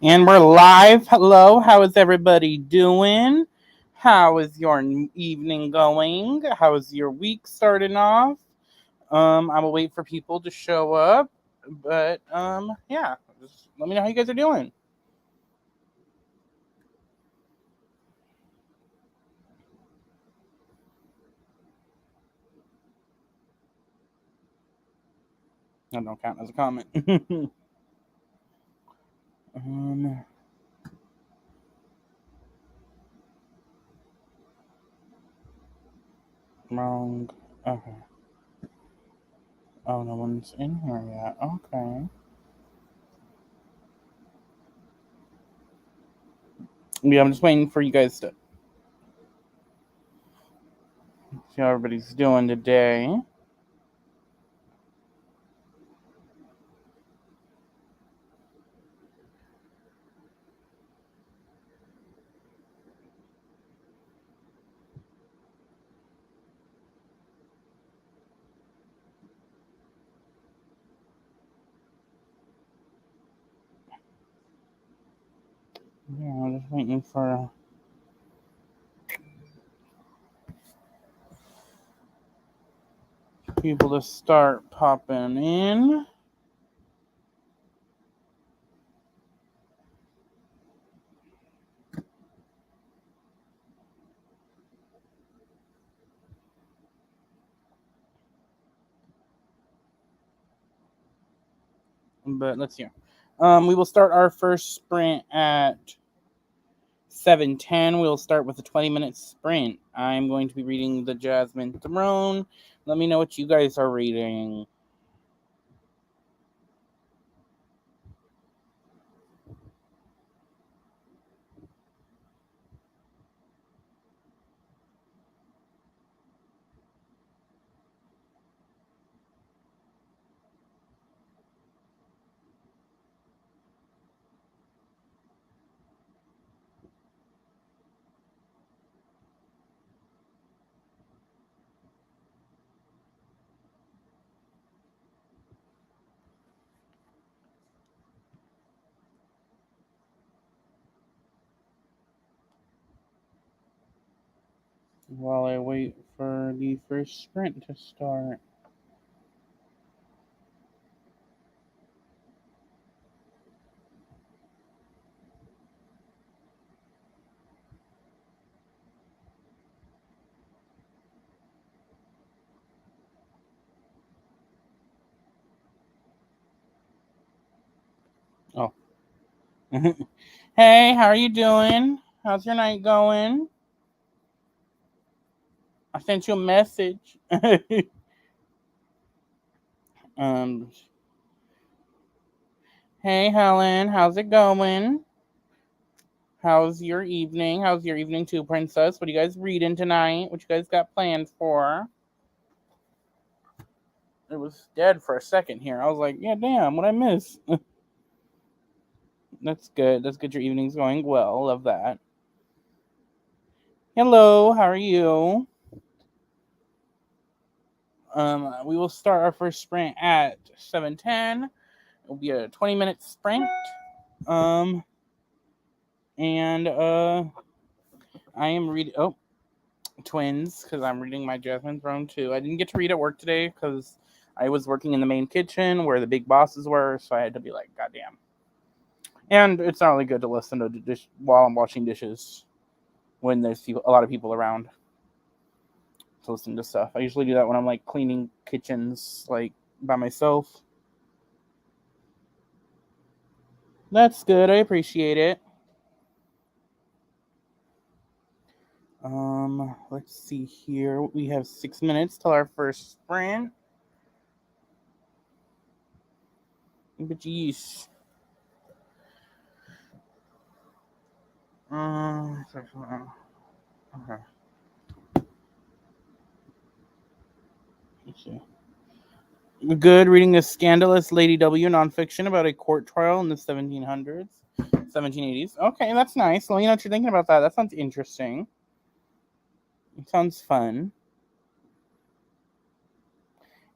And we're live. Hello, how is everybody doing? How is your evening going? How is your week starting off? I will wait for people to show up, but yeah, just let me know how you guys are doing. That don't count as a comment. um, Wrong. Okay. Oh, no one's in here yet. Okay. Yeah, I'm just waiting for you guys to see how everybody's doing today. Yeah, I'm just waiting for people to start popping in. But let's see. We will start our first sprint at 7:10. We'll start with a 20-minute sprint. I'm going to be reading the Jasmine Throne. Let me know what you guys are reading. While I wait for the first sprint to start. Oh. Hey, how are you doing? How's your night going? I sent you a message. um, hey, Helen, how's it going? How's your evening? How's your evening too, Princess? What are you guys reading tonight? What you guys got planned for? It was dead for a second here. I was like, yeah, damn, what I miss? That's good. That's good. Your evening's going well. Love that. Hello, how are you? We will start our first sprint at 7:10. It'll be a 20-minute sprint. Um, and I am reading. Oh, twins, because I'm reading my Jasmine Throne too. I didn't get to read at work today because I was working in the main kitchen where the big bosses were, so I had to be like, goddamn. And it's not really good to listen to dish while I'm washing dishes when there's a lot of people around to listen to stuff. I usually do that when I'm like cleaning kitchens, like by myself. That's good. I appreciate it. Let's see here. We have 6 minutes till our first sprint. But geez. Okay. Let's see. Good reading the scandalous Lady W nonfiction about a court trial in the 1700s, 1780s. Okay, that's nice. Let me know what you're thinking about that. That sounds interesting. It sounds fun.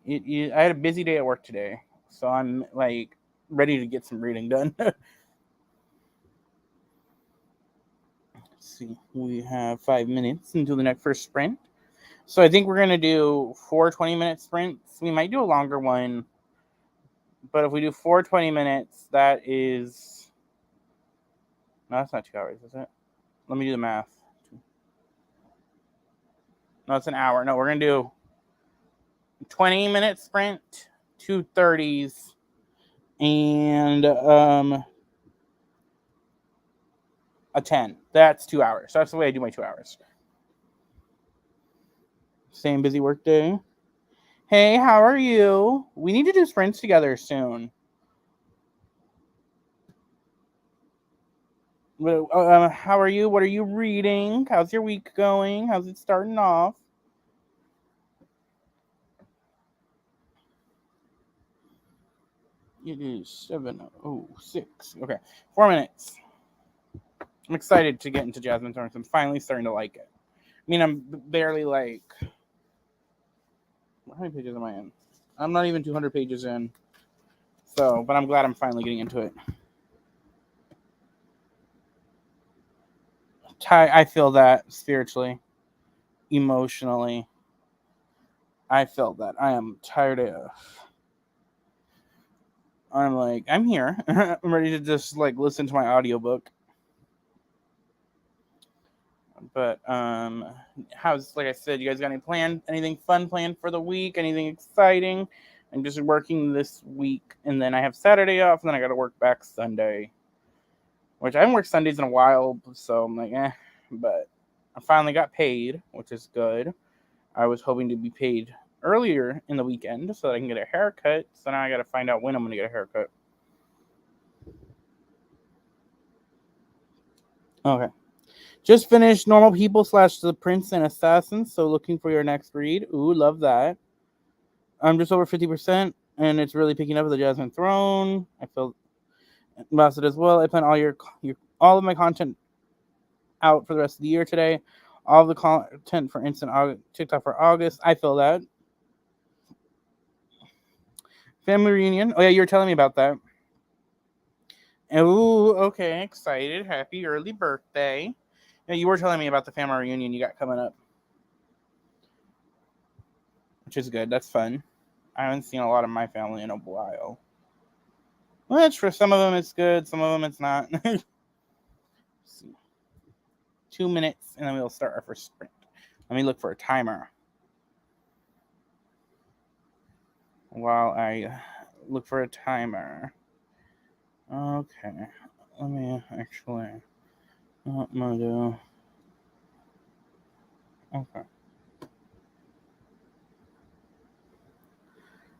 I had a busy day at work today, so I'm like ready to get some reading done. see. We have 5 minutes until the next first sprint. So I think we're going to do 4 20-minute sprints. We might do a longer one. But if we do 4 20 minutes, that is... No, that's not 2 hours, is it? Let me do the math. No, it's an hour. No, we're going to do 20-minute sprint, 2 30s, and a 10. That's 2 hours. So that's the way I do my 2 hours. Same busy work day. Hey, how are you? We need to do sprints together soon. How are you? What are you reading? How's your week going? How's it starting off? It is 7:06. Okay, 4 minutes. I'm excited to get into Jasmine Thorns. I'm finally starting to like it. I mean, I'm barely like... How many pages am I in? I'm not even 200 pages in. So, but I'm glad I'm finally getting into it. I feel that spiritually, emotionally. I felt that. I am tired of... I'm like, I'm here. I'm ready to just like listen to my audiobook. But how's, like I said, you guys got anything fun planned for the week? Anything exciting? I'm just working this week, and then I have Saturday off, and then I got to work back Sunday, which I haven't worked Sundays in a while, so I'm like, but I finally got paid, which is good. I was hoping to be paid earlier in the weekend so that I can get a haircut, so now I got to find out when I'm going to get a haircut. Okay. Just finished Normal People / The Prince and Assassins, so looking for your next read. Ooh, love that. I'm just over 50%, and it's really picking up with the Jasmine Throne. I feel about it as well. I plan all of my content out for the rest of the year today. All of the content for TikTok for August. I feel that. Family reunion. Oh yeah, you were telling me about that. Ooh, okay, excited. Happy early birthday. Yeah, you were telling me about the family reunion you got coming up, which is good. That's fun. I haven't seen a lot of my family in a while. Which for some of them it's good, some of them it's not. 2 minutes, and then we'll start our first sprint. Let me look for a timer while I look for a timer. Okay, let me actually... What am I doing? Okay.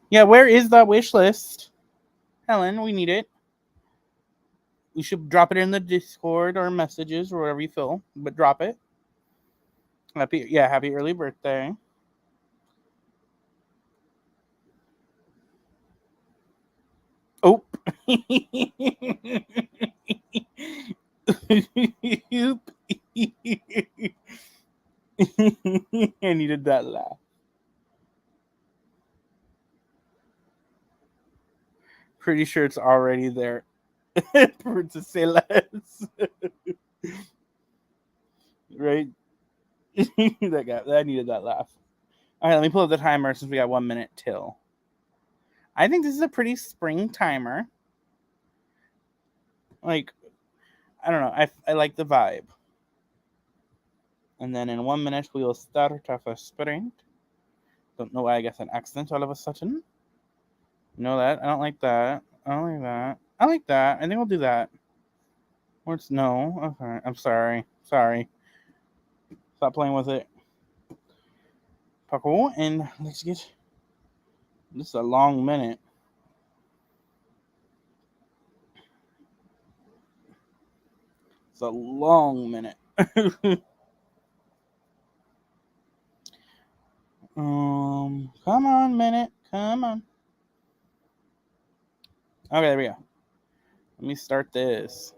Yeah, where is that wish list? Helen, we need it. We should drop it in the Discord or messages or whatever you feel, but drop it. Happy early birthday. Oh. I needed that laugh. Pretty sure it's already there. To say less. Right? that needed that laugh. All right, let me pull up the timer since we got 1 minute till. I think this is a pretty spring timer. Like, I don't know. I like the vibe. And then in 1 minute, we will start our first sprint. Don't know why I get an accent all of a sudden. Know that? I don't like that. I don't like that. I like that. I think we'll do that. Or it's no. Okay. I'm sorry. Sorry. Stop playing with it. Paco, and let's get... This is a long minute. It's a long minute. Come on, minute. Come on. Okay, there we go. Let me start this.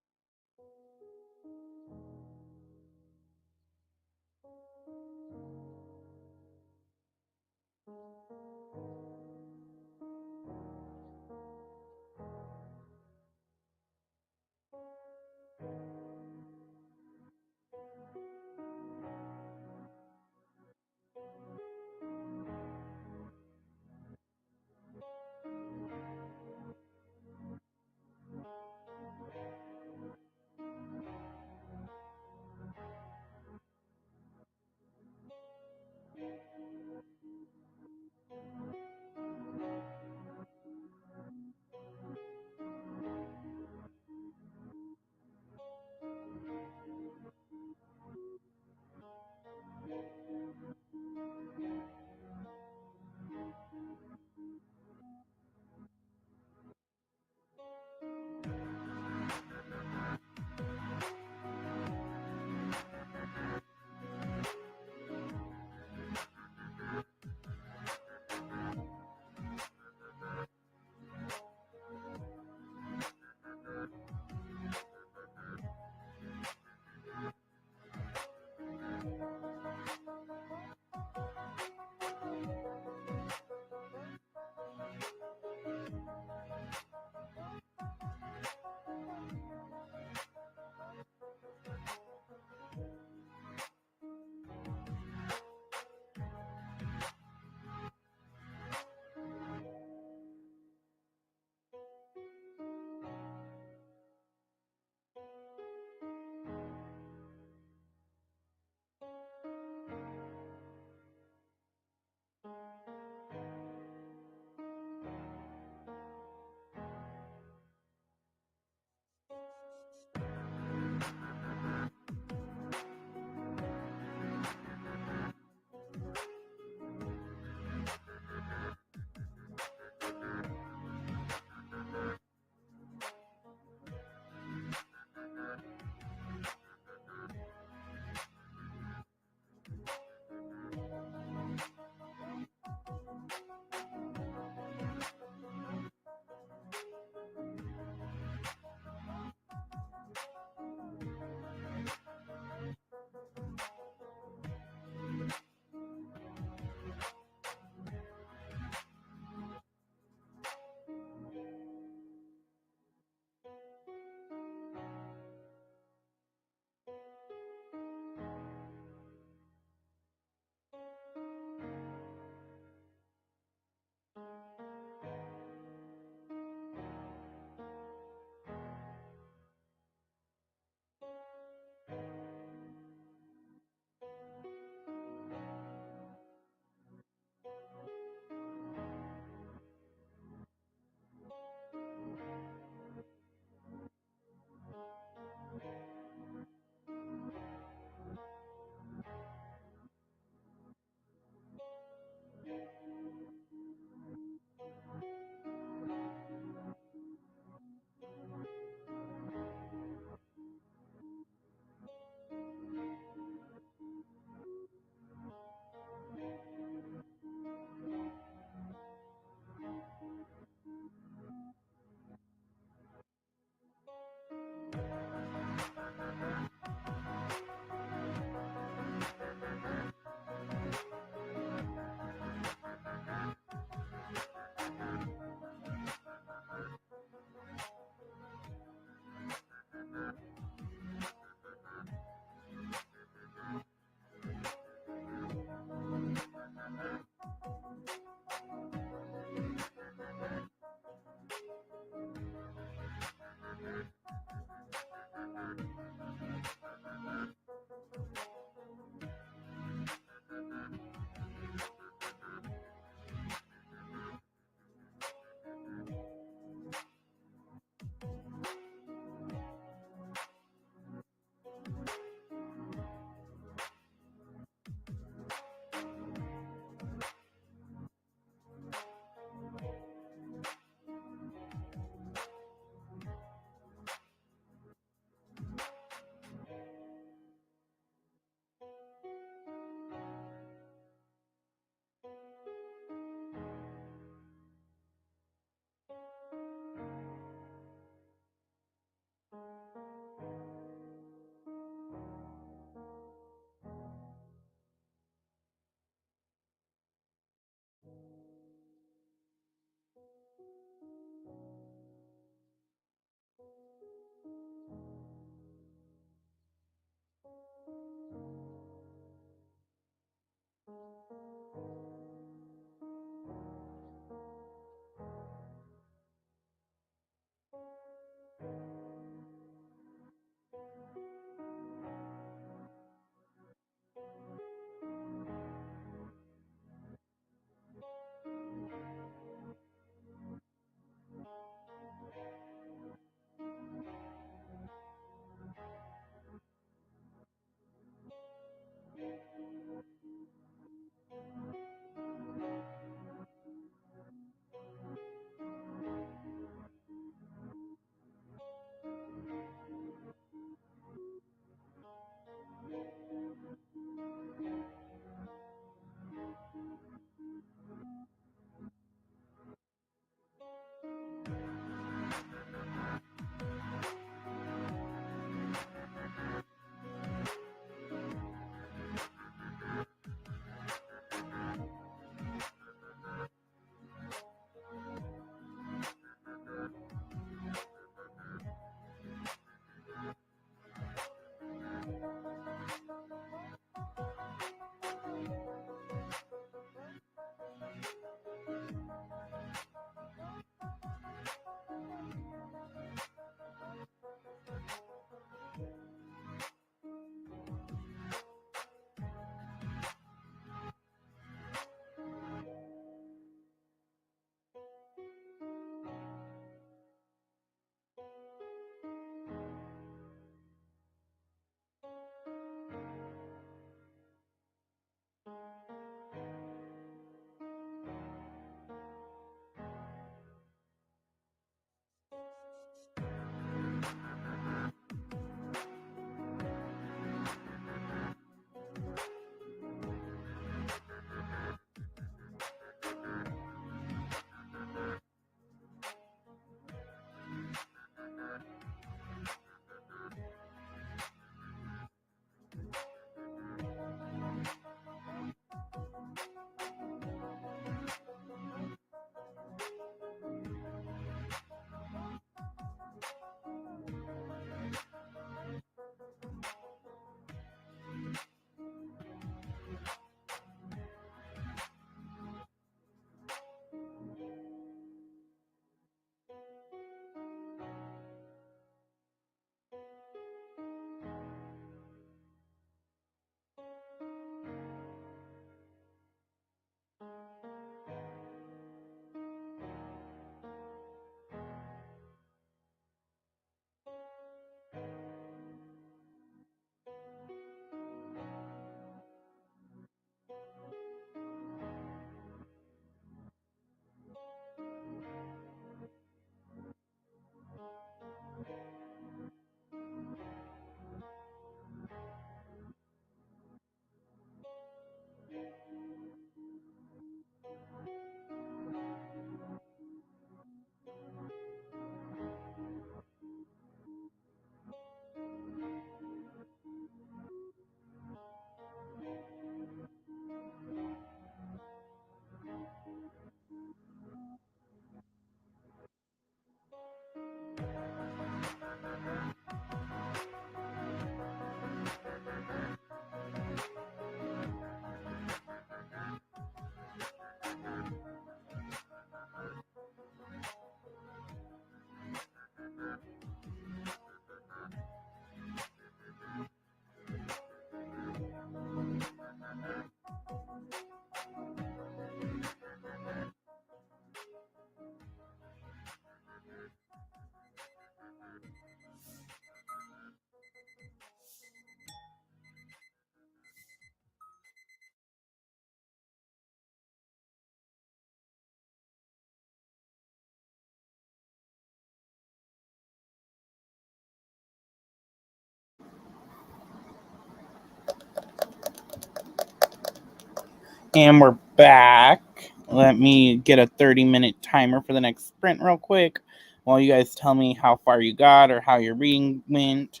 And we're back. Let me get a 30-minute timer for the next sprint real quick while you guys tell me how far you got or how your reading went.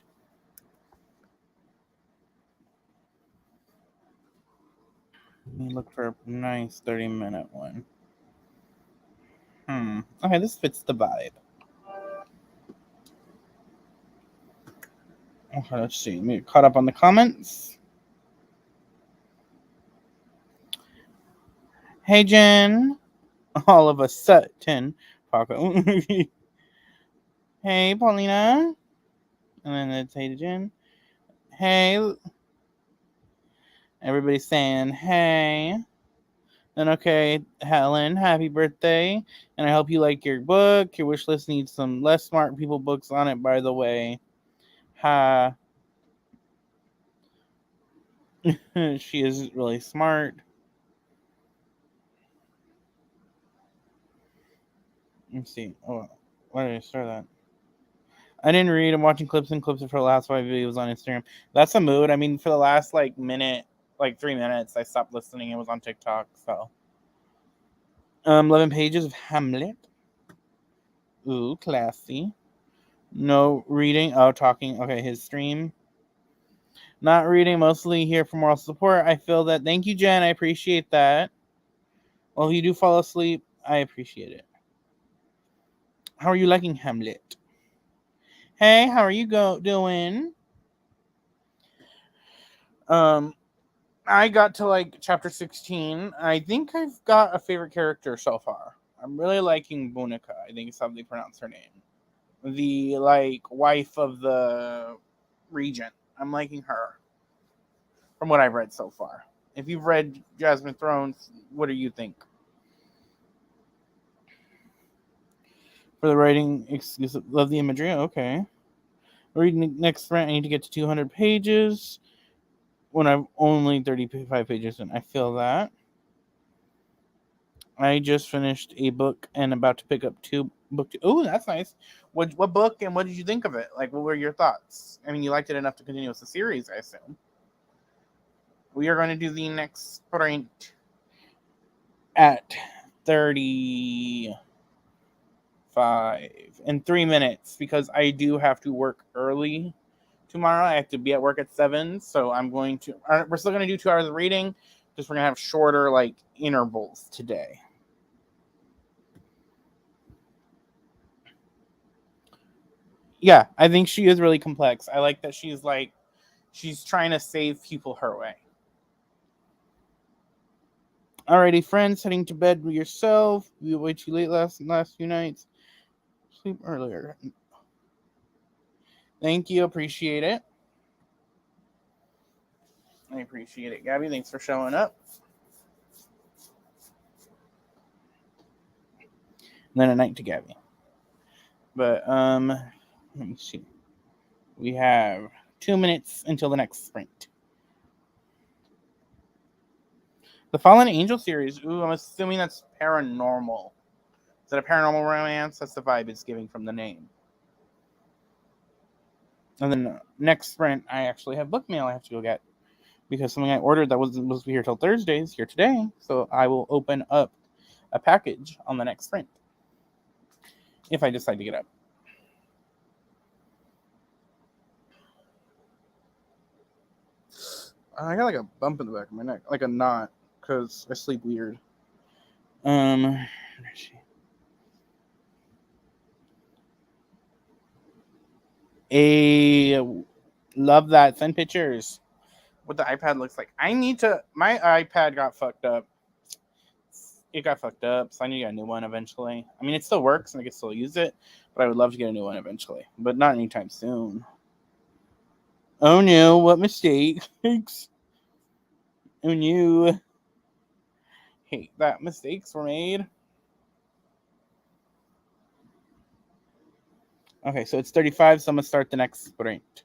Let me look for a nice 30-minute one. Okay, this fits the vibe. Okay, let's see. Let me get caught up on the comments. Hey, Jen. All of a sudden, Paco. Hey, Paulina. And then let's say to Jen. Hey. Everybody's saying, hey. Then, okay, Helen, happy birthday. And I hope you like your book. Your wish list needs some less smart people books on it, by the way. Ha. She is really smart. Let's see. Oh, why did I start that? I didn't read. I'm watching clips and clips for the last 5 videos on Instagram. That's a mood. I mean, for the last minute, 3 minutes, I stopped listening. It was on TikTok. So, 11 pages of Hamlet. Ooh, classy. No reading. Oh, talking. Okay, his stream. Not reading. Mostly here for moral support. I feel that. Thank you, Jen. I appreciate that. Well, if you do fall asleep, I appreciate it. How are you liking Hamlet? Hey, how are you doing? I got to chapter 16. I think I've got a favorite character so far. I'm really liking Bunica. I think it's how they pronounce her name. The wife of the regent. I'm liking her from what I've read so far. If you've read Jasmine Thrones, what do you think? For the writing, exclusive, love the imagery. Okay. Reading next sprint, I need to get to 200 pages when I'm only 35 pages in. I feel that. I just finished a book and about to pick up book two. Oh, that's nice. What book and what did you think of it? What were your thoughts? I mean, you liked it enough to continue with the series, I assume. We are going to do the next sprint at 35 in 3 minutes because I do have to work early tomorrow. I have to be at work at 7, so we're still going to do 2 hours of reading, just we're going to have shorter intervals today. Yeah, I think she is really complex. I like that she's trying to save people her way. Alrighty, friends, heading to bed with yourself. You were way too late last few nights. Sleep earlier. Thank you, appreciate it. I appreciate it, Gabby. Thanks for showing up. And then a night to Gabby. But let me see. We have 2 minutes until the next sprint. The Fallen Angel series. Ooh, I'm assuming that's paranormal. Is that a paranormal romance? That's the vibe it's giving from the name. And then next sprint, I actually have book mail I have to go get because something I ordered that wasn't supposed to be here till Thursday is here today. So I will open up a package on the next sprint if I decide to get up. I got a bump in the back of my neck, like a knot, because I sleep weird. Love that. Send pictures. What the iPad looks like. My iPad got fucked up. It got fucked up, so I need to get a new one eventually. I mean, it still works and I can still use it, but I would love to get a new one eventually, but not anytime soon. Oh no, what mistakes? Oh no. Hate that mistakes were made. Okay, so it's 35, so I'm gonna start the next sprint.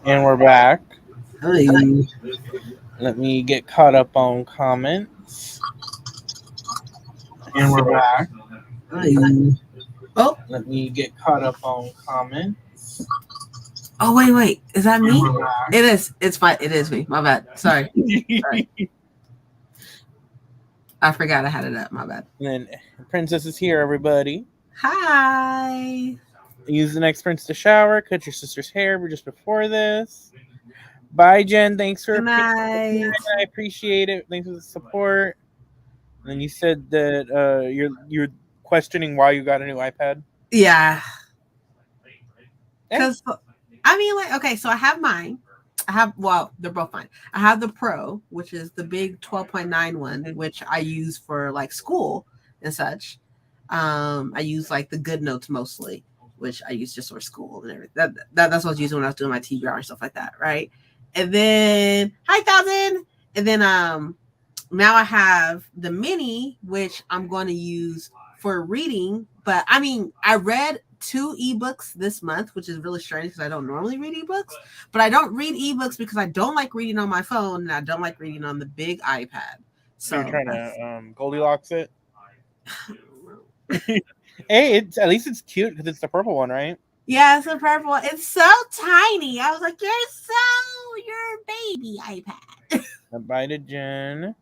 And we're back. Hi. Let me get caught up on comments. And we're back. Hi. Oh. Let me get caught up on comments. Oh, wait. Is that me? It is. It's fine. It is me. My bad. Sorry. I forgot I had it up. My bad. And then Princess is here, everybody. Hi. Use the next Prince to shower. Cut your sister's hair just before this. Bye, Jen. Thanks for Good night. I appreciate it. Thanks for the support. And then you said that you're questioning why you got a new iPad. Yeah. Because I mean, like, okay, so I have mine. They're both fine. I have the Pro, which is the big 12.9 one, which I use for like school and such. I use like the GoodNotes mostly, which I use just for school and everything. That's what I was using when I was doing my TBR and stuff like that, right? And then hi Thousand, and then now I have the Mini, which I'm going to use for reading. But I mean, I read 2 ebooks this month, which is really strange because I don't normally read ebooks, but I don't read ebooks because I don't like reading on my phone and I don't like reading on the big iPad. So you're trying to Goldilocks it. Hey, at least it's cute because it's the purple one, right? Yeah, it's the purple one. It's so tiny. I was like, you're a baby iPad. Bye to Jen.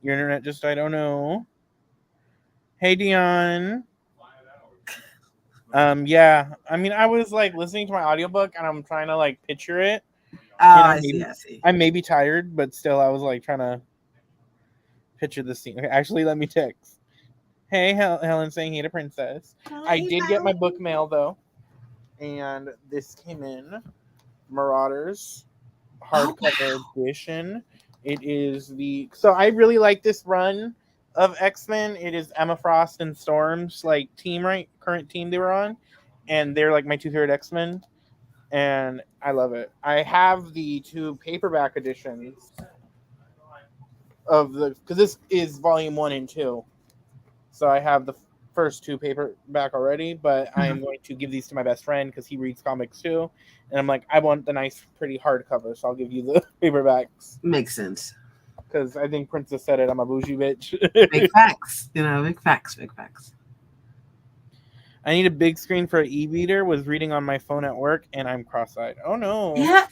Your internet just died. Oh no. Hey Dion. Yeah. I mean, I was like listening to my audiobook and I'm trying to like picture it. I see. I may be tired, but still I was like trying to picture the scene. Okay, actually, let me text. Hey, Helen saying hey to Princess. I did get my book mail though. And this came in. Marauders hardcover edition. It is so I really like this run of X-Men. It is Emma Frost and Storm's like team, right? Current team they were on, and they're like my 2 favorite X-Men, and I love it. I have the 2 paperback editions of because this is volume 1 and 2, so I have the first 2 paperback already, but I am going to give these to my best friend because he reads comics too, and I'm like, I want the nice, pretty hardcover, so I'll give you the paperbacks. Makes sense. Because I think Princess said it. I'm a bougie bitch. Big facts, big facts. I need a big screen for an e-reader. Was reading on my phone at work, and I'm cross-eyed. Oh no! Yeah,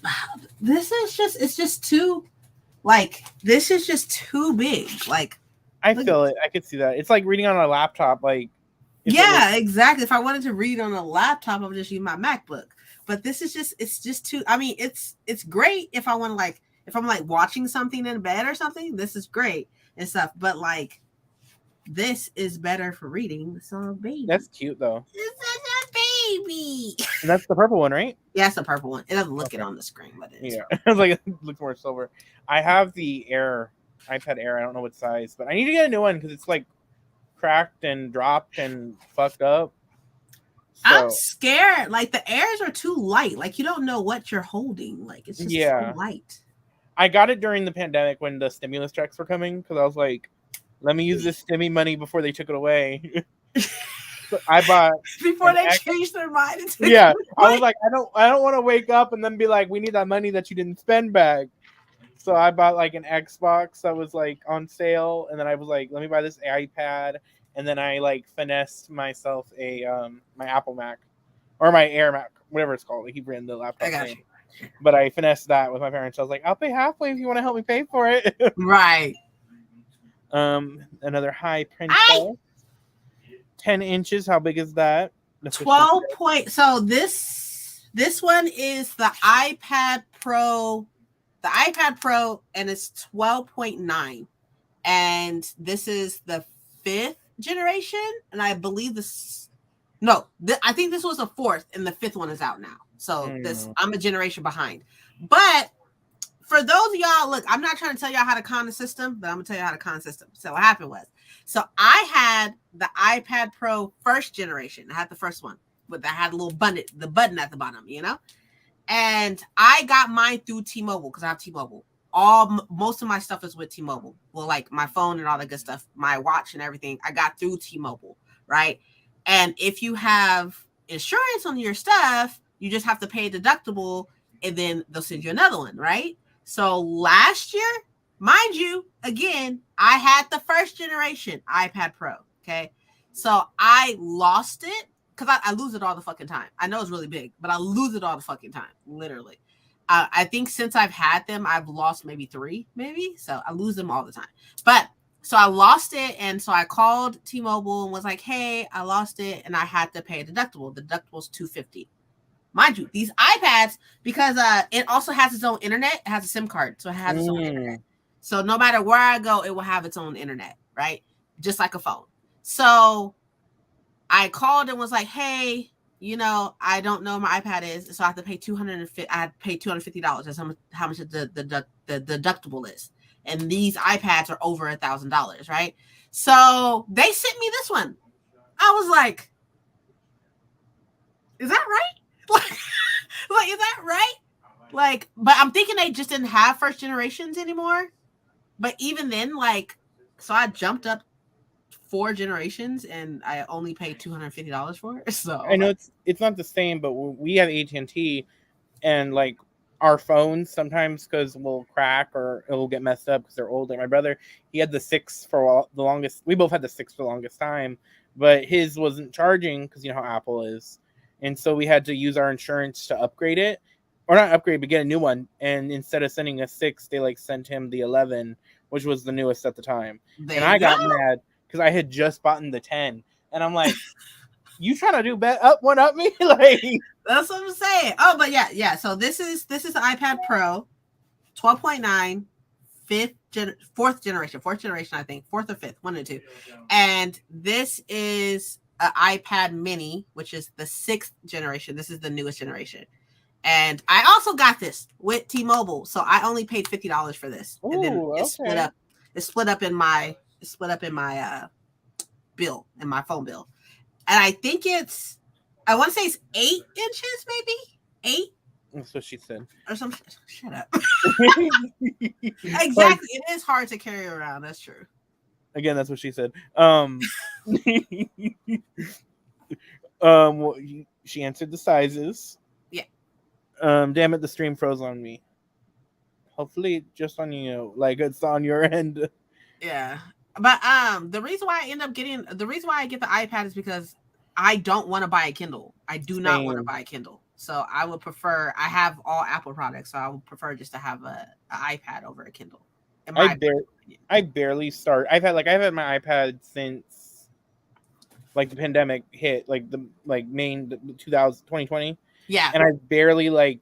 it's just too, like, this is just too big. Like, I feel it. I could see that. It's like reading on a laptop. Like, yeah, exactly. If I wanted to read on a laptop, I would just use my MacBook. But this is it's just too. I mean, it's great if I want to like. If I'm like watching something in bed or something, this is great and stuff. But like, this is better for reading. So, baby, that's cute though. This is a baby. And that's the purple one, right? Yeah, it's the purple one. It doesn't look it on the screen, but it is. Yeah, I was like, it looks more silver. I have the iPad Air. I don't know what size, but I need to get a new one because it's like cracked and dropped and fucked up. So, I'm scared. Like, the Airs are too light. Like, you don't know what you're holding. Like, it's just too light. I got it during the pandemic when the stimulus checks were coming because I was like, let me use this stimmy money before they took it away. So I bought before they changed their mind. Yeah, I was like, I don't want to wake up and then be like, we need that money that you didn't spend back. So I bought like an Xbox that was like on sale, and then I was like, let me buy this iPad, and then I like finessed myself a my Apple Mac or my Air Mac, whatever it's called. Like, he ran the laptop name. But I finessed that with my parents. I was like, I'll pay halfway if you want to help me pay for it. Right. Another high Princess. 10 inches. How big is that? 12 point. So this one is the iPad Pro. The iPad Pro, and it's 12.9. And this is the 5th generation. And I believe I think this was the 4th, and the 5th one is out now. So I'm a generation behind. But for those of y'all, look, I'm not trying to tell y'all how to con the system, but I'm gonna tell you how to con the system. So what happened was, so I had the iPad Pro 1st generation. I had the first one, but that had a little the button at the bottom, and I got mine through T-Mobile because I have T-Mobile. Most of my stuff is with T-Mobile. Well, like my phone and all that good stuff, my watch and everything, I got through T-Mobile, right? And if you have insurance on your stuff, you just have to pay a deductible and then they'll send you another one, right? So last year, mind you, again, I had the first generation iPad Pro. Okay. So I lost it because I lose it all the fucking time. I know it's really big, but I lose it all the fucking time, literally. I think since I've had them, I've lost maybe 3, maybe. So I lose them all the time. But so I lost it, and so I called T-Mobile and was like, "Hey, I lost it, and I had to pay a deductible. The deductible's $250." Mind you, these iPads, because it also has its own internet, it has a SIM card, so it has its own internet. So no matter where I go, it will have its own internet, right? Just like a phone. So I called and was like, "Hey, I don't know where my iPad is, so I have to pay $250. I had to pay $250. That's how much the deductible is. And these iPads are over $1,000, right? So they sent me this one. I was like, "Is that right? Like, is that right?" Like, but I'm thinking they just didn't have first generations anymore. But even then, like, so I jumped up 4 generations and I only paid $250 for it. So I know it's not the same, but we have AT&T, and like our phones sometimes, because we'll crack or it'll get messed up because they're old. Like my brother, he had the 6 for the longest. We both had the 6 for the longest time, but his wasn't charging because you know how Apple is, and so we had to use our insurance to upgrade it, or not upgrade, but get a new one. And instead of sending a 6, they like sent him the 11, which was the newest at the time. And I got mad because I had just bought the 10, and I'm like, "You trying to do one up me?" Like, that's what I'm saying. Oh, but yeah. So this is the iPad Pro, 12.9, fourth generation, I think, 4th or 5th, 1 or 2. And this is an iPad Mini, which is the 6th generation. This is the newest generation. And I also got this with T-Mobile, so I only paid $50 for this. ooh, and then okay. It's split up in my bill, in my phone bill. And I think I want to say it's 8 inches, maybe 8. That's what she said. Or some shut up. Exactly. It is hard to carry around. That's true. Again, that's what she said. She answered the sizes. Yeah. Damn it, the stream froze on me. Hopefully just on you, like it's on your end. Yeah. But the reason why I get the iPad is because I don't want to buy a Kindle. I do not want to buy a Kindle. So I would prefer, I have all Apple products, so I would prefer just to have an iPad over a Kindle. I barely start. I've had my iPad since like the pandemic hit, like the main 2020. Yeah. And I barely like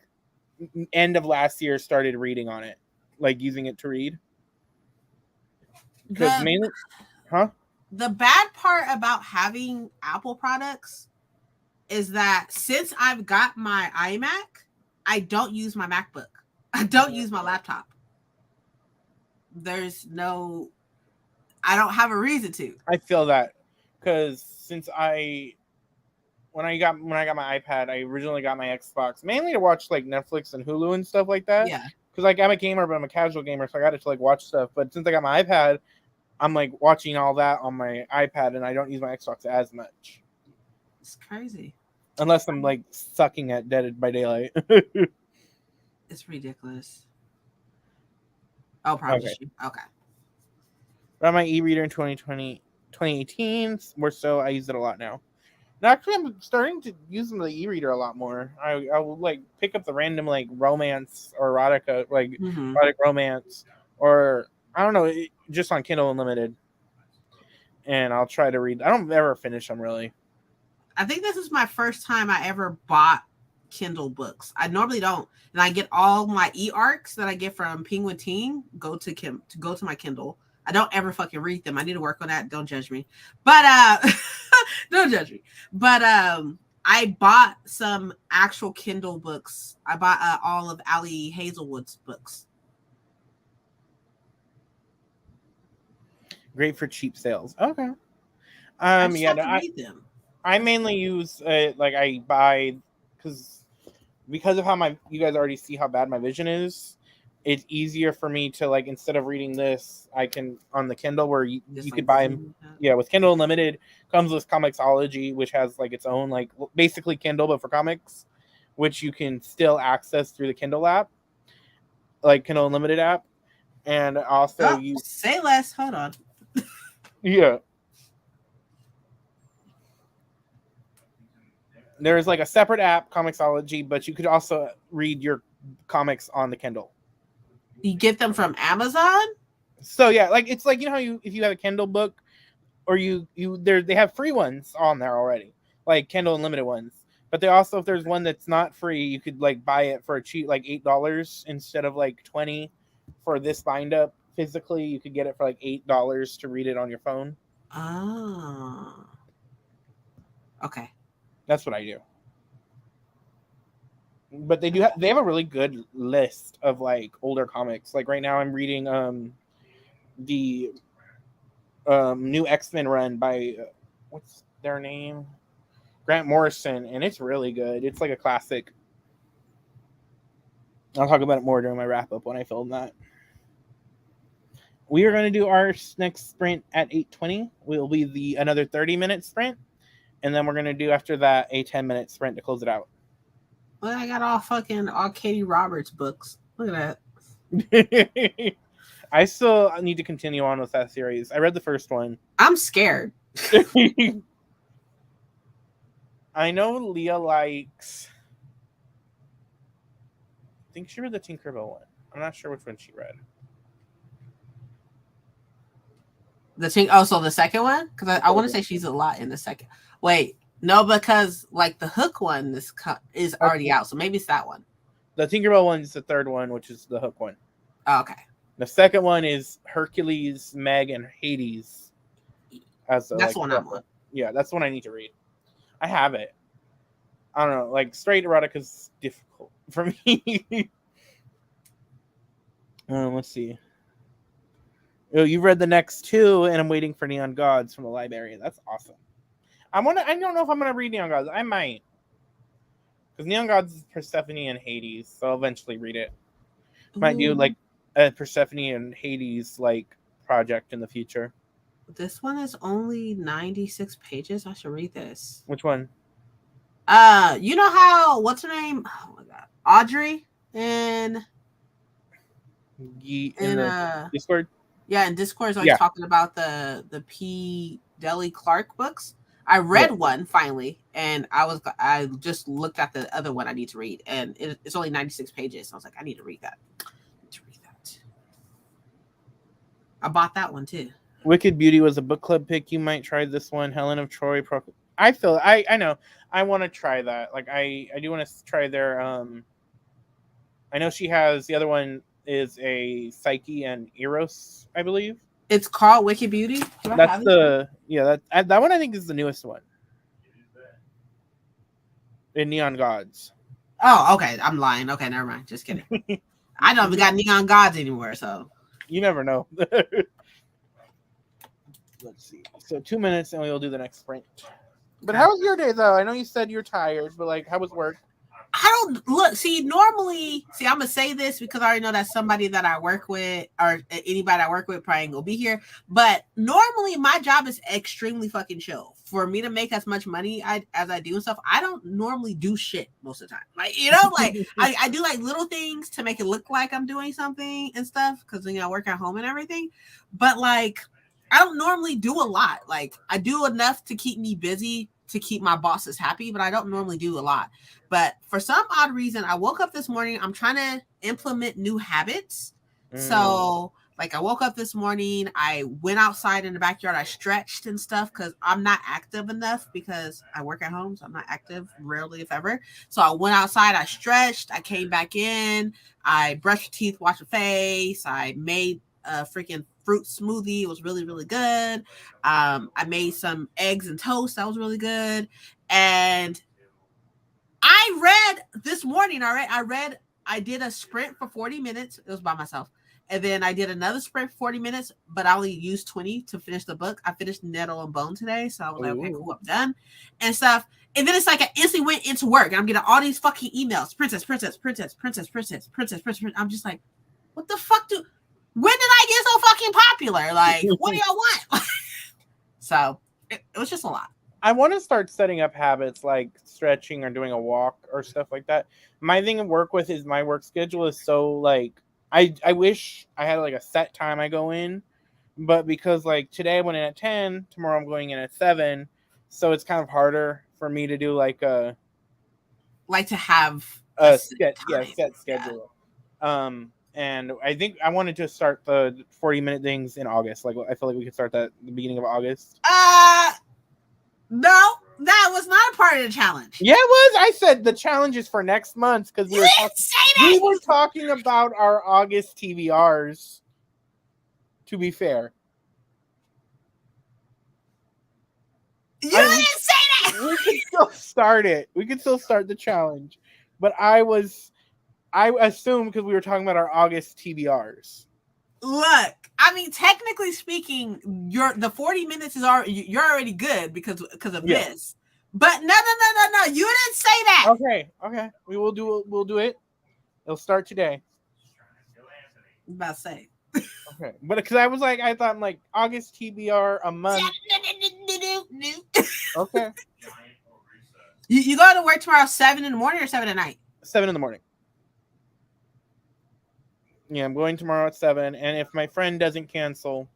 end of last year started reading on it, like using it to read. Because mainly, the bad part about having Apple products is that since I've got my iMac, I don't use my MacBook. I don't use my laptop. I don't have a reason to. I feel that because when I got my iPad, I originally got my Xbox mainly to watch like Netflix and Hulu and stuff like that. Yeah. Because like I'm a gamer, but I'm a casual gamer, so I got to like watch stuff. But since I got my iPad, I'm like watching all that on my iPad, and I don't use my Xbox as much. It's crazy. Unless I'm like sucking at Dead by Daylight. It's ridiculous. Oh, probably. Okay. Got my e-reader in 2018. More so, I use it a lot now. And actually, I'm starting to use the e-reader a lot more. I will like pick up the random like romance or erotica, like erotic romance, or I don't know, just on Kindle Unlimited. And I'll try to read. I don't ever finish them really. I think this is my first time I ever bought Kindle books. I normally don't, and I get all my e-arcs that I get from Penguin Teen go to my Kindle. I don't ever fucking read them. I need to work on that. Don't judge me, but don't judge me. But I bought some actual Kindle books. I bought all of Ali Hazelwood's books. Great for cheap sales. Okay. Read them. I mainly use like I buy because of how you guys already see how bad my vision is. It's easier for me to like, instead of reading this, I can on the Kindle where you could buy them. Yeah, with Kindle Unlimited comes with Comixology, which has like its own like basically Kindle but for comics, which you can still access through the Kindle app, like Kindle Unlimited app, and also you say less. Hold on. yeah. There's like a separate app, Comixology, but you could also read your comics on the Kindle. You get them from Amazon? So yeah, like it's like, you know how if you have a Kindle book, or they have free ones on there already, like Kindle Unlimited ones. But they also, if there's one that's not free, you could like buy it for a cheap, like $8 instead of like $20 for this bind up physically. You could get it for like $8 to read it on your phone. Oh, okay. That's what I do. But they have a really good list of like older comics. Like right now I'm reading the new X-Men run by what's their name? Grant Morrison, and it's really good. It's like a classic. I'll talk about it more during my wrap up when I film that. We are going to do our next sprint at 8:20. Will be another 30-minute sprint, and then we're going to do after that a 10-minute sprint to close it out. Well, I got all Katie Roberts books. Look at that. I still need to continue on with that series. I read the first one. I'm scared. I know Leah likes. I think she read the Tinkerbell one. I'm not sure which one she read. So the second one? Because I want to say she's a lot in the second. Wait, no, because like the Hook one is already out, so maybe it's that one. The Tinkerbell one is the third one, which is the Hook one. Oh, okay. The second one is Hercules, Meg, and Hades. That's one I'm on. Yeah, that's the one I need to read. I have it. I don't know, like straight erotica is difficult for me. Let's see. Oh, you read the next two, and I'm waiting for Neon Gods from the library. That's awesome. I don't know if I'm gonna read Neon Gods. I might, because Neon Gods is Persephone and Hades, so I'll eventually read it. Might do like a Persephone and Hades like project in the future. This one is only 96 pages. I should read this. Which one? You know how, what's her name? Oh my god, Audrey in Discord. Yeah, in Discord is always talking about the P. Deli Clark books. I read one finally, and I just looked at the other one I need to read, and it's only 96 pages. So I was like, I need to read that. I bought that one too. Wicked Beauty was a book club pick. You might try this one. Helen of Troy. I know. I want to try that. Like I do want to try their. I know she has the other one is a Psyche and Eros, I believe. It's called Wicked Beauty. That's that one I think is the newest one. In Neon Gods. Oh, okay. I'm lying. Okay, never mind. Just kidding. I don't even got Neon Gods anymore, so you never know. Let's see. So 2 minutes and we'll do the next sprint. But how was your day though? I know you said you're tired, but like, how was work? I don't look. Normally, I'm gonna say this because I already know that somebody that I work with or anybody I work with probably ain't gonna be here. But normally, my job is extremely fucking chill. For me to make as much money as I do and stuff, I don't normally do shit most of the time. Like like I do like little things to make it look like I'm doing something and stuff because I work at home and everything. But like, I don't normally do a lot. Like I do enough to keep me busy to keep my bosses happy, but I don't normally do a lot. But for some odd reason, I woke up this morning. I'm trying to implement new habits. So like I woke up this morning, I went outside in the backyard, I stretched and stuff because I'm not active enough because I work at home. So I'm not active rarely, if ever. So I went outside, I stretched, I came back in, I brushed teeth, washed my face, I made a freaking fruit smoothie. It was really, really good. I made some eggs and toast. That was really good. And I read this morning. All right. I did a sprint for 40 minutes. It was by myself. And then I did another sprint for 40 minutes, but I only used 20 to finish the book. I finished Nettle and Bone today. So I was like, okay, cool, I'm done and stuff. And then it's like I instantly went into work and I'm getting all these fucking emails. Princess. I'm just like, what the fuck when did I get so fucking popular? Like, what do y'all want? So it was just a lot. I want to start setting up habits like stretching or doing a walk or stuff like that. My thing to work with is my work schedule is so like I wish I had like a set time I go in, but because like today I went in at 10, tomorrow I'm going in at 7, so it's kind of harder for me to do like a to have a set time. set schedule. And I think I wanted to start the 40-minute things in August. Like I feel like we could start that at the beginning of August. No, that was not a part of the challenge. Yeah, it was. I said the challenge is for next month because we were talking about our August TBRs. To be fair, you didn't say that. We could still start it. We could still start the challenge, but I assumed because we were talking about our August TBRs. Look, I mean, technically speaking, the 40 minutes is already you're already good because of this. But no, you didn't say that. Okay, we'll do it. It'll start today. I'm about to say. Okay, but because I thought I'm like August TBR a month. Okay. You go to work tomorrow 7 in the morning or 7 at night? 7 in the morning. Yeah, I'm going tomorrow at 7, and if my friend doesn't cancel,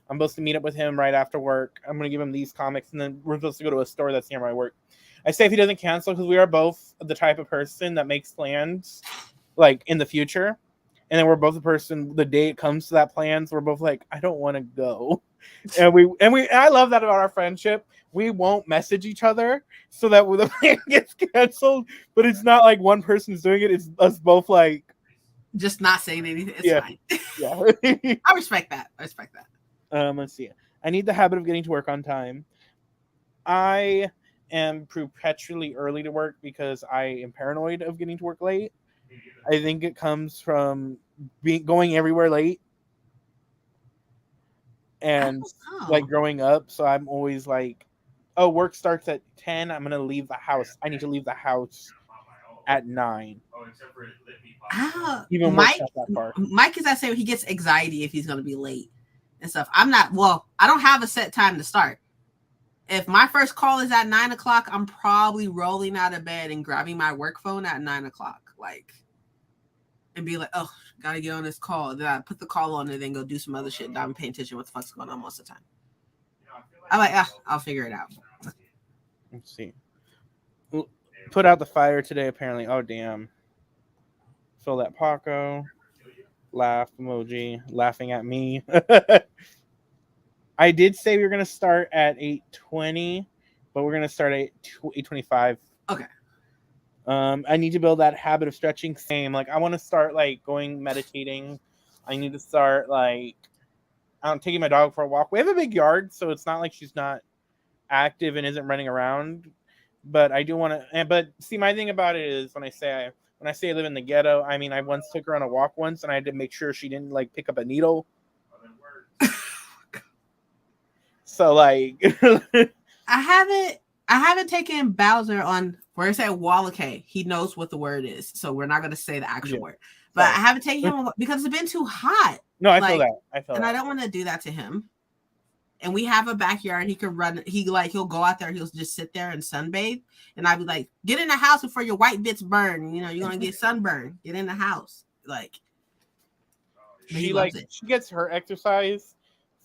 I'm supposed to meet up with him right after work. I'm going to give him these comics, and then we're supposed to go to a store that's near my work. I say if he doesn't cancel, because we are both the type of person that makes plans, like, in the future, and then we're both the person, the day it comes to that plans, we're both like, I don't want to go. And I love that about our friendship. We won't message each other so that when the plan gets canceled, but it's not like one person's doing it, it's us both like, just not saying anything. It's fine. Yeah. I respect that. Let's see. I need the habit of getting to work on time. I am perpetually early to work because I am paranoid of getting to work late. I think it comes from going everywhere late and like growing up. So I'm always like, oh, work starts at 10. I'm going to leave the house. I need to leave the house at 9. Even Mike is that same. He gets anxiety if he's going to be late and stuff. I don't have a set time to start. If my first call is at 9 o'clock, I'm probably rolling out of bed and grabbing my work phone at 9 o'clock, and be like, oh, gotta get on this call. Then I put the call on and then go do some other shit. I'm paying attention to what the fuck's going on most of the time. I'm like, I'll figure it out. Let's see. Put out the fire today, apparently. Oh, damn. Fill that Paco. Laugh emoji. Laughing at me. I did say we were going to start at 8:20, but we're going to start at 8:25. Okay. I need to build that habit of stretching. Same. Like, I want to start, going meditating. I need to start, taking my dog for a walk. We have a big yard, so it's not like she's not active and isn't running around. But I do want to. But see, my thing about it is when I say I live in the ghetto, I mean I once took her on a walk once, and I had to make sure she didn't pick up a needle. So I haven't taken Bowser on where it's at Wallacay. He knows what the word is, so we're not going to say the actual word. But I haven't taken him because it's been too hot. No, I feel that. I don't want to do that to him. And we have a backyard. He could run. He'll go out there. He'll just sit there and sunbathe. And I'd be like, get in the house before your white bits burn. You're going to get sunburned. Get in the house. She gets her exercise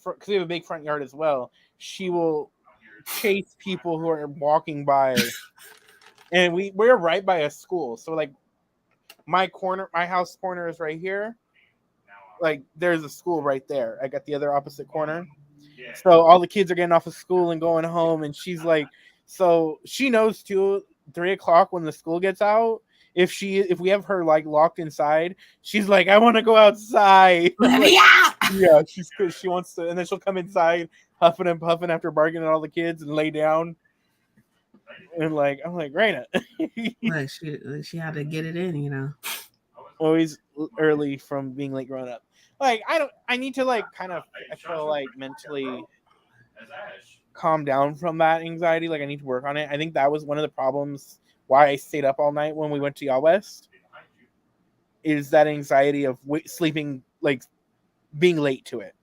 because we have a big front yard as well. She will chase people who are walking by. And we're right by a school. So my house corner is right here. There's a school right there. I got the other opposite corner. So all the kids are getting off of school and going home, and she's so she knows too. 3 o'clock when the school gets out, if we have her locked inside, she's like, I want to go outside. Let me out. Yeah, she wants to, and then she'll come inside huffing and puffing after barking at all the kids and lay down. And I'm like, Raina. she had to get it in, Always early from being late growing up. I need to I feel mentally calm down from that anxiety. I need to work on it. I think that was one of the problems why I stayed up all night when we went to Y'all West, is that anxiety of sleeping, being late to it.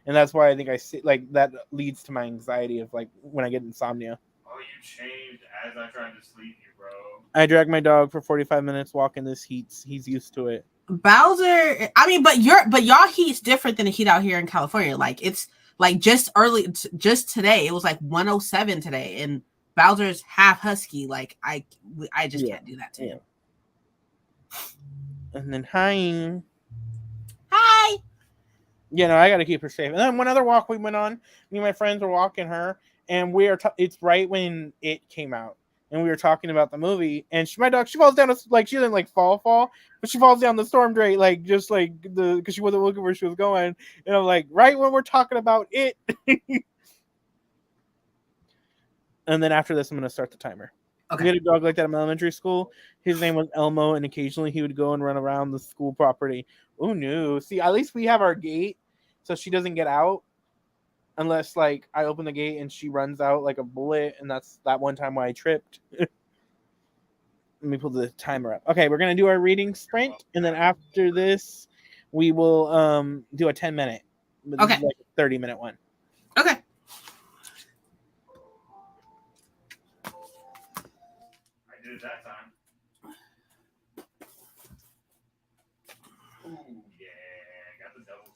and that's why I think I see like that leads to my anxiety of like when I get insomnia. Oh, you changed as I tried to sleep you, bro. I drag my dog for 45 minutes walking this heat. He's used to it. Bowser, I mean, but y'all heat's different than the heat out here in California. Like it's like just today, it was like 107 today, and Bowser's half husky. Like I just can't do that to him. And then hi. Yeah, no, I got to keep her safe. And then one other walk we went on, me and my friends were walking her, and it's right when it came out, and we were talking about the movie, and my dog, she falls down, like she didn't like fall, but she falls down the storm drain, like just like because she wasn't looking where she was going, and I'm like, right when we're talking about it. And then after this, I'm gonna start the timer. Okay. We had a dog like that in elementary school. His name was Elmo, and occasionally he would go and run around the school property. Oh no! See, at least we have our gate, so she doesn't get out unless like I open the gate and she runs out like a bullet. And that's that one time why I tripped. Let me pull the timer up. Okay, we're gonna do our reading sprint, and then after this, we will do a 10-minute. Okay. Like a 30-minute one. Okay. I did it that time. Ooh, yeah, got the double.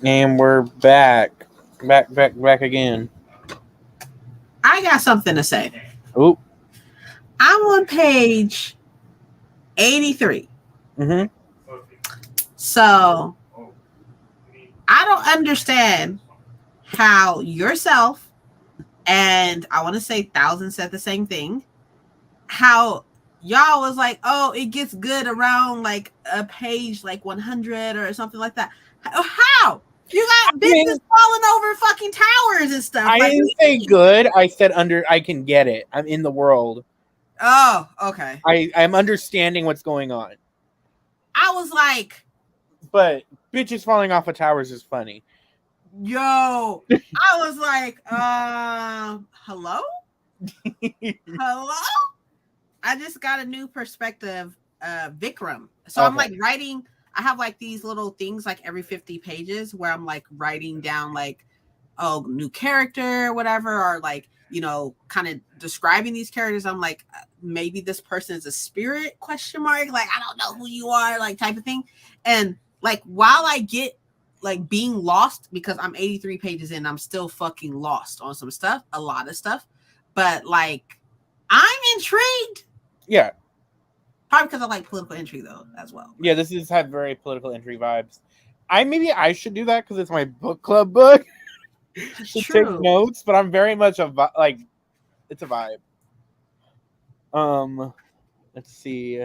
And we're back again. I got something to say. Oh, I'm on page 83. mm-hmm. So I don't understand how yourself and I want to say Thousand said the same thing. How y'all was like, oh, it gets good around like a page like 100 or something like that. How? You got bitches falling over fucking towers and stuff. I didn't say good. I said I can get it. I'm in the world. Oh, okay. I'm understanding what's going on. I was like, but bitches falling off of towers is funny. Yo, I was like, hello? Hello? I just got a new perspective, Vikram. So okay. I'm like writing, I have like these little things like every 50 pages where I'm like writing down like, oh, new character, whatever, or like, you know, kind of describing these characters. I'm like, maybe this person is a spirit, ? Like, I don't know who you are, like type of thing. And like, while I get like being lost, because I'm 83 pages in, I'm still fucking lost on some stuff, a lot of stuff. But like, I'm intrigued. Yeah. Probably because I like political intrigue though, as well. Yeah, this is have very political intrigue vibes. Maybe I should do that because it's my book club book. To take notes, but I'm very much like it's a vibe. Let's see.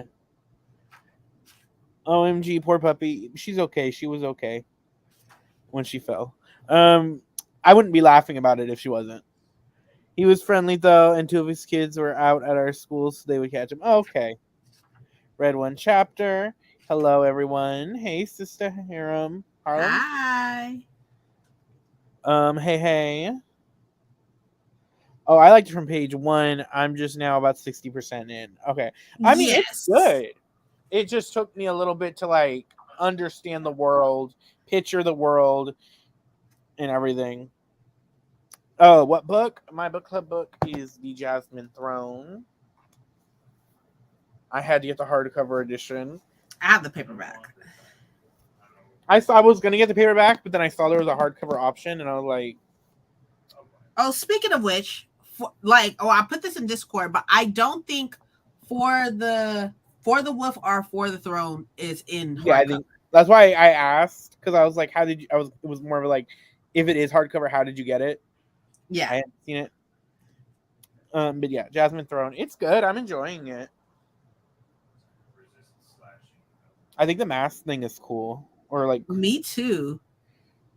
OMG, poor puppy. She's okay. She was okay when she fell. I wouldn't be laughing about it if she wasn't. He was friendly though, and 2 of his kids were out at our school, so they would catch him. Oh, okay. Read 1 chapter. Hello, everyone. Hey, Sister Harlem. Hi. Hey. Oh, I liked it from page 1. I'm just now about 60% in. Okay. I mean, It's good. It just took me a little bit to like understand the world, picture the world, and everything. Oh, what book? My book club book is The Jasmine Throne. I had to get the hardcover edition. I have the paperback. I was going to get the paperback, but then I saw there was a hardcover option, and I was like... Oh, speaking of which, I put this in Discord, but I don't think For the Wolf or For the Throne is in hardcover. Yeah, I think that's why I asked, because I was like, how did you... It was more of like, if it is hardcover, how did you get it? Yeah. I hadn't seen it. But yeah, Jasmine Throne. It's good. I'm enjoying it. I think the mask thing is cool. Or like me too.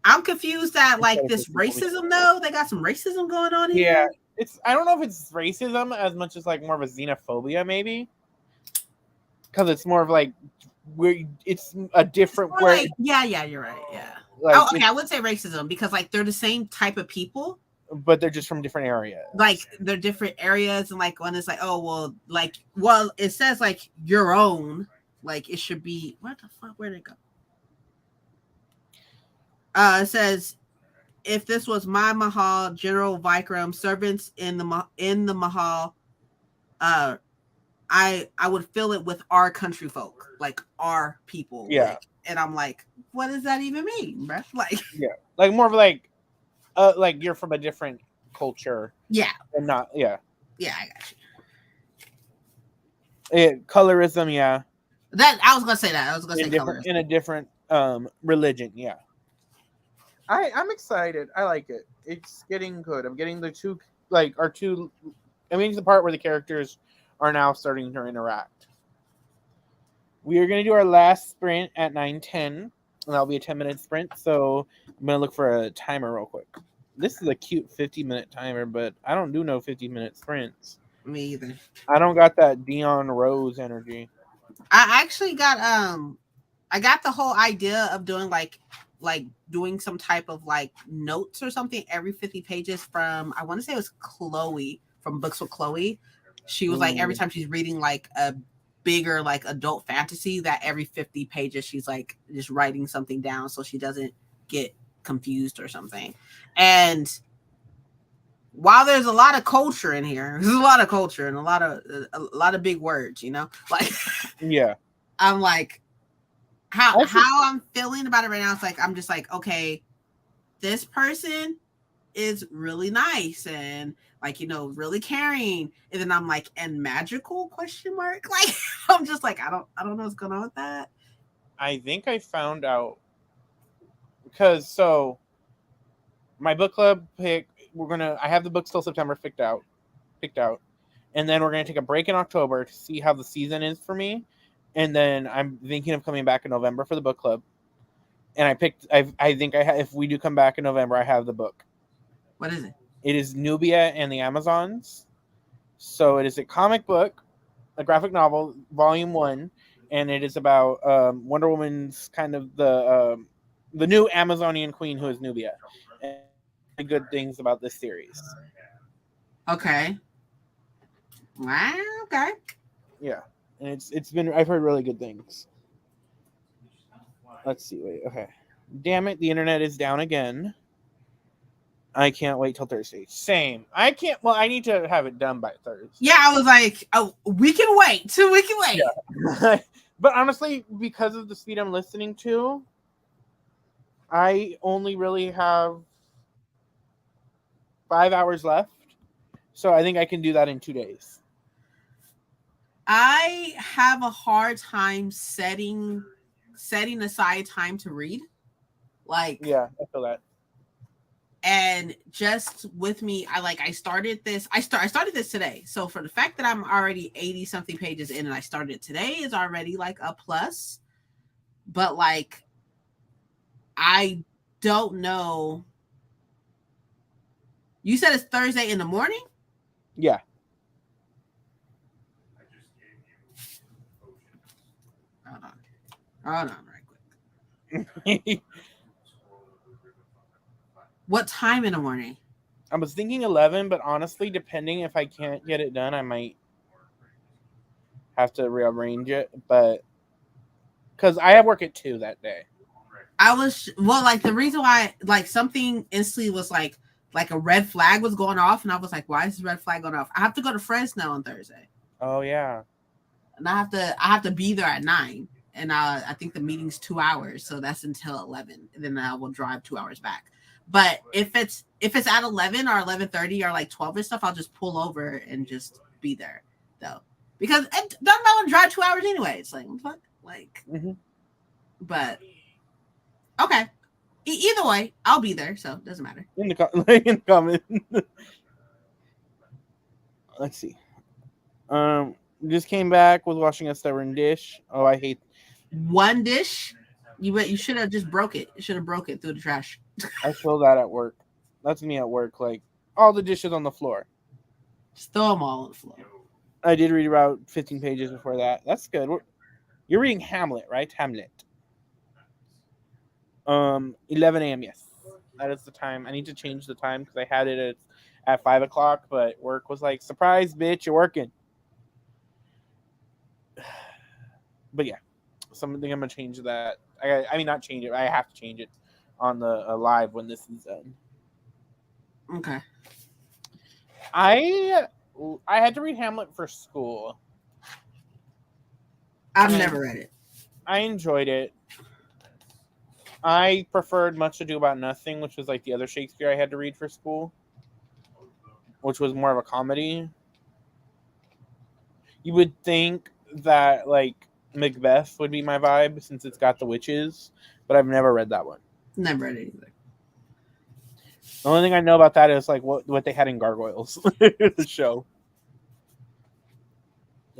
I'm confused at like this racism though. They got some racism going on here. Yeah. I don't know if it's racism as much as like more of a xenophobia, maybe. Because it's more of like it's a different where like, yeah, you're right. Yeah. Like, okay, I would say racism because like they're the same type of people. But they're just from different areas. Like they're different areas, and like when it's like, oh well, it says like your own, like it should be. What the fuck? Where'd it go? It says, if this was my Mahal, General Vikram, servants in the Mahal, I would fill it with our country folk, like our people. Yeah, like, and I'm like, what does that even mean, bro? Like, yeah, like more of like you're from a different culture. Yeah, and not yeah. Yeah, I got you. Colorism, yeah. That I was gonna say that. I was gonna say colorism. In a different religion, yeah. I'm excited. I like it. It's getting good. I'm getting the two. I'm getting to the part where the characters are now starting to interact. We are going to do our last sprint at 9:10, and that'll be a 10-minute sprint. So I'm going to look for a timer real quick. This is a cute 50-minute timer, but I don't do no 50-minute sprints. Me either. I don't got that Dion Rose energy. I actually got I got the whole idea of doing like doing some type of like notes or something every 50 pages from, I want to say it was Chloe from Books with Chloe. She was like, every time she's reading like a bigger like adult fantasy, that every 50 pages she's like just writing something down so she doesn't get confused or something. And while there's a lot of culture in here, there's a lot of culture and a lot of big words, you know, like yeah, I'm like, how I should- how I'm feeling about it right now. It's like I'm just like, okay, this person is really nice and like, you know, really caring. And then I'm like, and magical question mark? Like I'm just like, I don't know what's going on with that. I think I found out because so my book club pick. I have the books till September picked out, and then we're gonna take a break in October to see how the season is for me, and then I'm thinking of coming back in November for the book club. And I think if we do come back in November, I have the book. What is it? It is Nubia and the Amazons. So it is a comic book, a graphic novel, volume 1, and it is about Wonder Woman's kind of the new Amazonian queen who is Nubia. And good things about this series. Okay. Wow. Okay. Yeah, and it's been I've heard really good things. Let's see. Wait. Okay. Damn it! The internet is down again. I can't wait till Thursday. Same. I can't. Well, I need to have it done by Thursday. Yeah, I was like, oh, we can wait. So we can wait. Yeah. But honestly, because of the speed I'm listening to, I only really have 5 hours left. So I think I can do that in 2 days. I have a hard time setting aside time to read. Like, Yeah, I feel that. and just with me, I started this. I started this today. So for the fact that I'm already 80 something pages in and I started today is already like a plus. But like, I don't know. You said it's Thursday in the morning? Yeah. I just gave you potions. Hold on right quick. What time in the morning? I was thinking 11, but honestly, depending if I can't get it done, I might have to rearrange it. But because I have work at 2 that day. Like the reason why like something instantly was like a red flag was going off, and I was like, why is this red flag going off? I have to go to Fresno on Thursday. Oh yeah. And I have to be there at 9. And I think the meeting's 2 hours, so that's until 11. And then I will drive 2 hours back. But if it's at 11 or 11:30 or like 12 and stuff, I'll just pull over and just be there though, because it doesn't matter to drive 2 hours anyway. It's like what, like, but okay. Either way, I'll be there, so it doesn't matter. In the comment. Let's see. Just came back with washing a stubborn dish. Oh, I hate one dish. You should have just broke it. You should have broke it through the trash. I feel that at work. That's me at work. Like all the dishes on the floor. Just throw them all on the floor. I did read about 15 pages before that. That's good. You're reading Hamlet, right? Hamlet. 11 a.m. Yes, that is the time. I need to change the time because I had it at 5 o'clock, but work was like, surprise, bitch, you're working. But yeah, something I'm gonna change that. I mean, not change it. I have to change it on the live when this is done. Okay. I had to read Hamlet for school. I've never read it. I enjoyed it. I preferred Much Ado About Nothing, which was like the other Shakespeare I had to read for school, which was more of a comedy. You would think that like Macbeth would be my vibe since it's got the witches, but I've never read that one. Never read it either. The only thing I know about that is like what they had in Gargoyles, the show.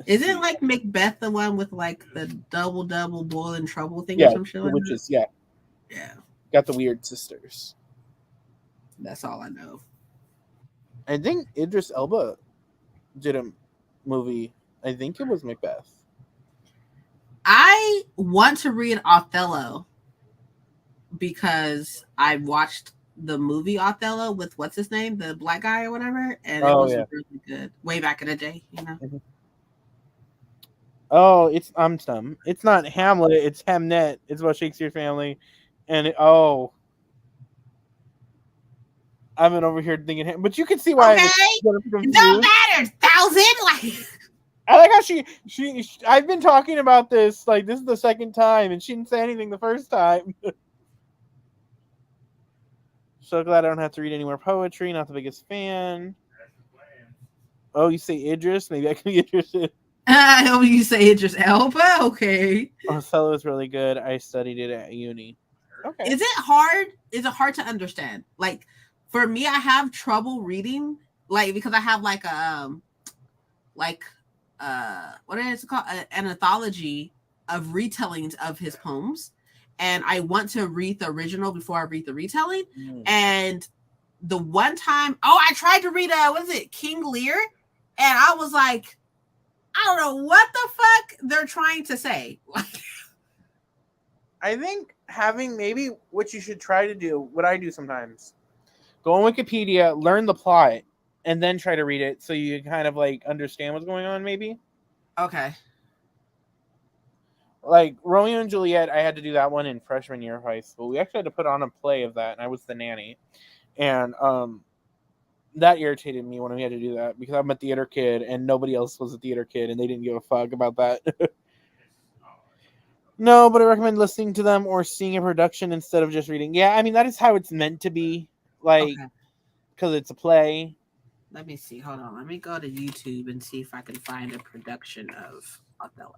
Isn't like Macbeth the one with like the double boiling trouble thing Yeah, or some shit the like witches. that? Yeah, Yeah, got the weird sisters. that's all I know. I think Idris Elba did a movie. I think it was Macbeth. I want to read Othello because I watched the movie Othello with what's his name, the black guy or whatever, and it was really good way back in the day, you know. Mm-hmm. Oh, I'm dumb. It's not Hamlet. It's Hamnet. It's about Shakespeare family, and I've been over here thinking, but you can see why. Okay, it don't matter. 1,000 like. I like how I've been talking about this, like, this is the second time, and she didn't say anything the first time. So glad I don't have to read any more poetry. Not the biggest fan. That's the plan. Oh, you say Idris? Maybe I can be interested. Oh, you say Idris Elba? Okay. Othello is really good. I studied it at uni. Okay. Is it hard? Is it hard to understand? Like, for me, I have trouble reading, like, because I have like what is it called? An anthology of retellings of his poems, and I want to read the original before I read the retelling. And the one time, I tried to read what is it, King Lear, and I was like, I don't know what the fuck they're trying to say. I think having maybe what you should try to do, what I do sometimes, go on Wikipedia, learn the plot, and then try to read it so you kind of like understand what's going on, maybe. Okay. Like Romeo and Juliet, I had to do that one in freshman year of high school. We actually had to put on a play of that, and I was the nanny. And that irritated me when we had to do that because I'm a theater kid and nobody else was a theater kid and they didn't give a fuck about that. No, but I recommend listening to them or seeing a production instead of just reading. Yeah, I mean, that is how it's meant to be. Like, because it's a play. Let me see. Hold on. Let me go to YouTube and see if I can find a production of Othello.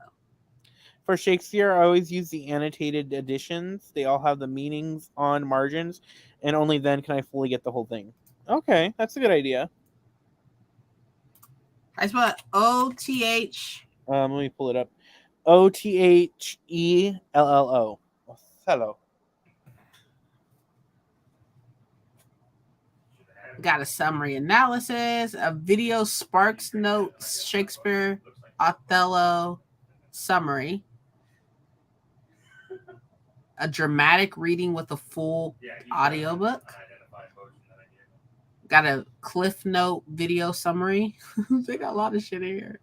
For Shakespeare, I always use the annotated editions. They all have the meanings on margins, and only then can I fully get the whole thing. Okay, that's a good idea. I spell OTH. Let me pull it up. OTHELLO. Othello. Got a summary analysis, a video Sparks notes, Shakespeare, Othello summary, a dramatic reading with a full audiobook. Got a Cliff Note video summary. They got a lot of shit here.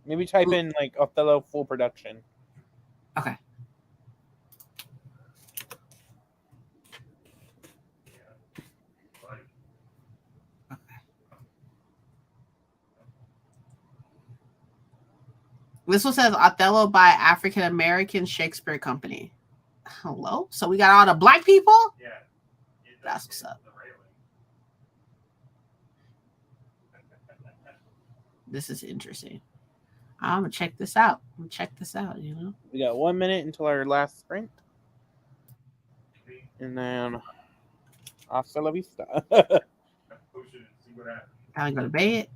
Maybe type in like Othello full production. Okay. This one says Othello by African American Shakespeare Company. Hello? So we got all the black people? Yeah. That's what's up. This is interesting. I'm gonna check this out. You know. We got 1 minute until our last sprint. And then hasta la vista. Time to go to bed.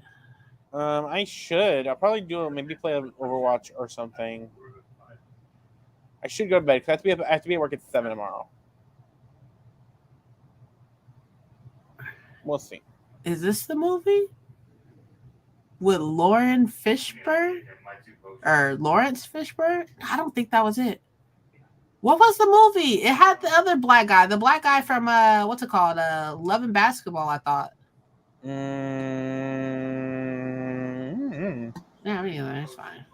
I should. I'll probably maybe play Overwatch or something. I should go to bed because I have to be at work at 7 tomorrow. We'll see. Is this the movie with Lauren Fishburne or Lawrence Fishburne? I don't think that was it. What was the movie? It had the other black guy, the black guy from what's it called? Love and Basketball, I thought. Yeah, I mean, it's fine.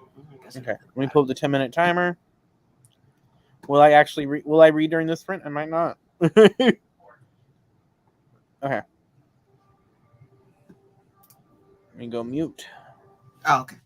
Okay, let me pull up the 10-minute timer. Will I actually will I read during this sprint? I might not. Okay. Let me go mute. Oh, okay.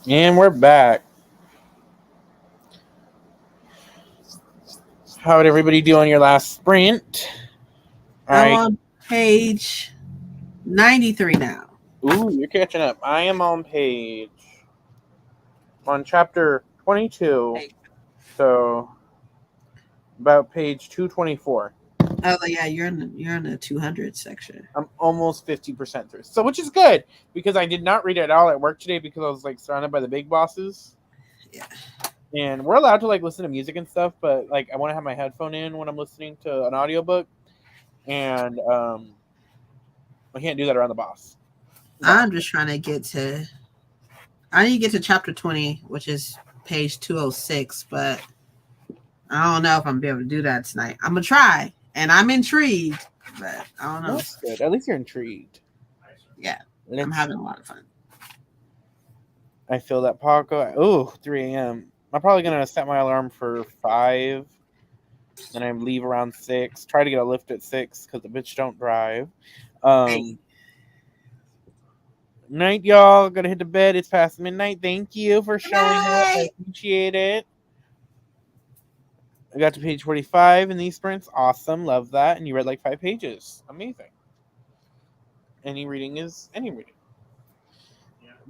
And we're back. How did everybody do on your last sprint? All I'm right. on page 93 now. Ooh, you're catching up. I am on chapter 22. So about page 224. Oh yeah, you're in the 200 section. I'm almost 50% through. So which is good because I did not read it all at work today because I was like surrounded by the big bosses. Yeah. And we're allowed to like listen to music and stuff, but like I want to have my headphone in when I'm listening to an audiobook. And I can't do that around the boss. I'm just trying to get to. I need to get to chapter 20, which is page 206, but I don't know if I'm gonna be able to do that tonight. I'm gonna try, and I'm intrigued, but I don't know. That's good. At least you're intrigued. Yeah, Let's- I'm having a lot of fun. I feel that Paco. Oh, 3 a.m. I'm probably gonna set my alarm for 5. Then I leave around 6. Try to get a lift at 6 because the bitch don't drive. Hey. Night, y'all. Gonna hit the bed. It's past midnight. Thank you for showing up. I Night. appreciate it. I got to page 45 in these sprints. Awesome. Love that. And you read like 5 pages. Amazing. Any reading is any reading.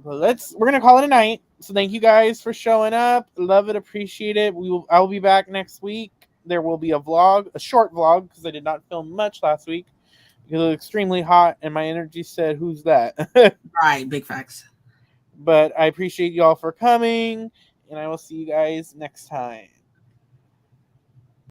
But we're gonna call it a night. So thank you guys for showing up. Love it, appreciate it. I will be back next week. There will be a short vlog, because I did not film much last week because it was extremely hot and my energy said, "Who's that?" Right, big facts. But I appreciate y'all for coming, and I will see you guys next time.